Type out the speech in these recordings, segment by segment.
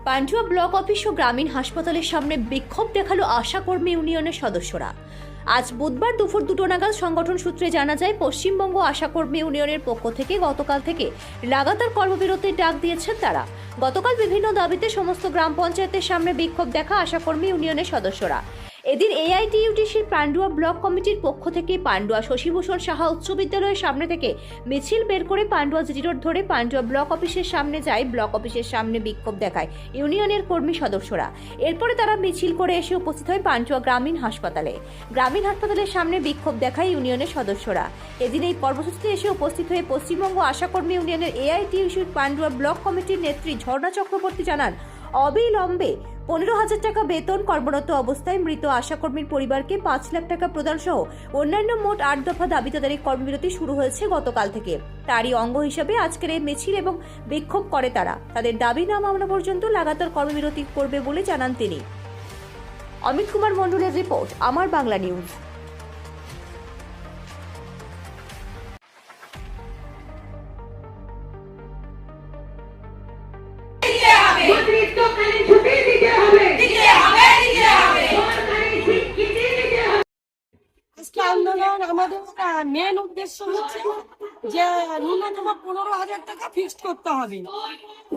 Pandua block office ও গ্রামীণ হাসপাতালের সামনে বিক্ষোভ দেখালো আশাকর্মী ইউনিয়নের সদস্যরা। আজ বুধবার দুপুর 2টো নাগাদ সংগঠন সূত্রে জানা যায়, পশ্চিমবঙ্গ আশাকর্মী ইউনিয়নের পক্ষ থেকে গতকাল থেকে লাগাতার কর্মবিরতির ডাক দিয়েছেন তারা। গতকাল বিভিন্ন দাবিতে সমস্ত গ্রাম পঞ্চায়েতের সামনে বিক্ষোভ দেখা আশাকর্মী ইউনিয়নের সদস্যরা। এদিন এআইটিইউটিসির পান্ডুয়া ব্লক কমিটির পক্ষ থেকে পান্ডুয়া শশীভূষণ সাহা উচ্চ বিদ্যালয়ের সামনে থেকে মিছিল বের করে পান্ডুয়া জিটি রোড ধরে পান্ডুয়া ব্লক অফিসের সামনে যায়। ব্লক অফিসের সামনে বিক্ষোভ দেখায় ইউনিয়নের কর্মী সদস্যরা। এরপরে তারা মিছিল করে এসে উপস্থিত হয় পান্ডুয়া গ্রামীণ হাসপাতালে। গ্রামীণ হাসপাতালের সামনে বিক্ষোভ দেখায় ইউনিয়নের সদস্যরা। এদিন এই কর্মসূচিতে এসে উপস্থিত হয়ে পশ্চিমবঙ্গ আশাকর্মী ইউনিয়নের এআইটিইউটিসির পান্ডুয়া ব্লক কমিটির নেত্রী ঝর্ণা চক্রবর্তী জানান, অবিলম্বে 15,000 টাকা বেতন, কর্মরত অবস্থায় মৃত আশাকর্মীর পরিবারকে 5 লাখ টাকা প্রদান সহ অন্যান্য মোট 8 দফা দাবি তাদের কর্মবিরতি শুরু হয়েছে গতকাল থেকে। তারই অঙ্গ হিসেবে আজকের এই মিছিল এবং বিক্ষোভ করে তারা। তাদের দাবি না মানা পর্যন্ত লাগাতার কর্মবিরতি করবে বলে জানান তিনি। অমিত কুমার মণ্ডলের রিপোর্ট, আমার বাংলা নিউজ। আজকে আন্দোলন আমাদের মেন উদ্দেশ্য হচ্ছে যে ন্যূনতম 15,000 টাকা ফিক্সড করতে হবে।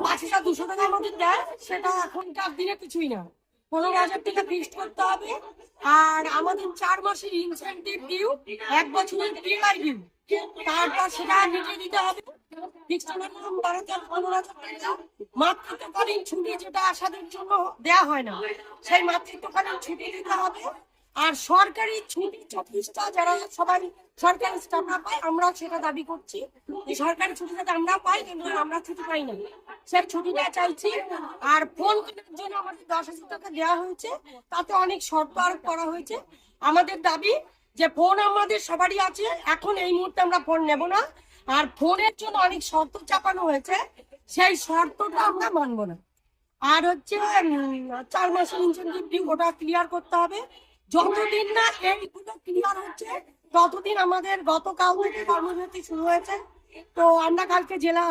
5,200 টাকা আমাদের দেয়, সেটা এখনকার দিনে কিছুই না। 15,000 টাকা ফিক্সড করতে হবে। আর আমাদের 4 মাসের ইনসেন্টিভ ডিউ, 1 বছরের পিআই ডিউ, তারপর সেটা মিটিয়ে দিতে হবে। ফিক্সড মিনিমাম 15,000 টাকা। মাতৃত্বকালীন ছুটি যেটা আশাদের জন্য দেওয়া হয় না, সেই মাতৃত্বকালীন ছুটি দিতে হবে। আর সরকারি ছুটি 24টা, যারা সবাই সরকারি স্টাফরা পায়, আমরা সেটা দাবি করছি যে সরকারি ছুটি যাতে আমরা পাই, কিন্তু আমরা ছুটি পাই না, সেই ছুটিটা চাইছি। আর ফোন কেনার জন্য আমাদের 10,000 টাকা দেওয়া হয়েছে, তাতে অনেক শর্ত আরোপ করা হয়েছে। আমাদের দাবি যে ফোন আমাদের সবারই আছে, এখন এই মুহূর্তে আমরা ফোন নেব না। আর ফোনের জন্য অনেক শর্ত চাপানো হয়েছে, সেই শর্তটা আমরা মানব না। আর হচ্ছে 4 মাসের ইনসেন্টিভ ডিউ, ওটা ক্লিয়ার করতে হবে। যতদিন না এইগুলো ক্লিয়ার হচ্ছে ততদিন আমাদের গতকাল থেকে কর্মবিরতি শুরু হয়েছে। তো আমরা কালকে জেলা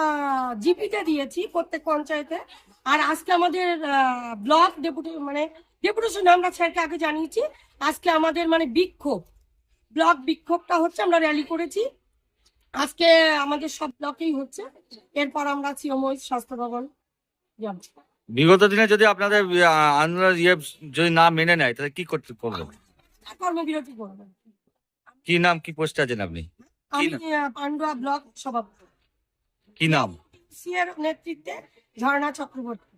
জিপিতে দিয়েছি প্রত্যেক পঞ্চায়েতে। আর আজকে আমাদের ব্লক ডেপুটেশন আমরা স্যারকে আগে জানিয়েছি। আজকে আমাদের বিক্ষোভ, ব্লক বিক্ষোভটা হচ্ছে, আমরা র্যালি করেছি আজকে আমাদের সব ব্লকেই হচ্ছে। এরপর আমরা সিওমই স্বাস্থ্য ভবন যাব। বিগত দিনে যদি আপনাদের আন্দোলন যদি না মেনে নেয়, তাহলে কি করতে করবেন? কর্মবিরতি করবেন। কি নাম, কি পোস্টে আছেন আপনি? আমি পান্ডুয়া ব্লক সভাপতি। কি নাম? সিএর নেতৃত্বে ঝর্ণা চক্রবর্তী।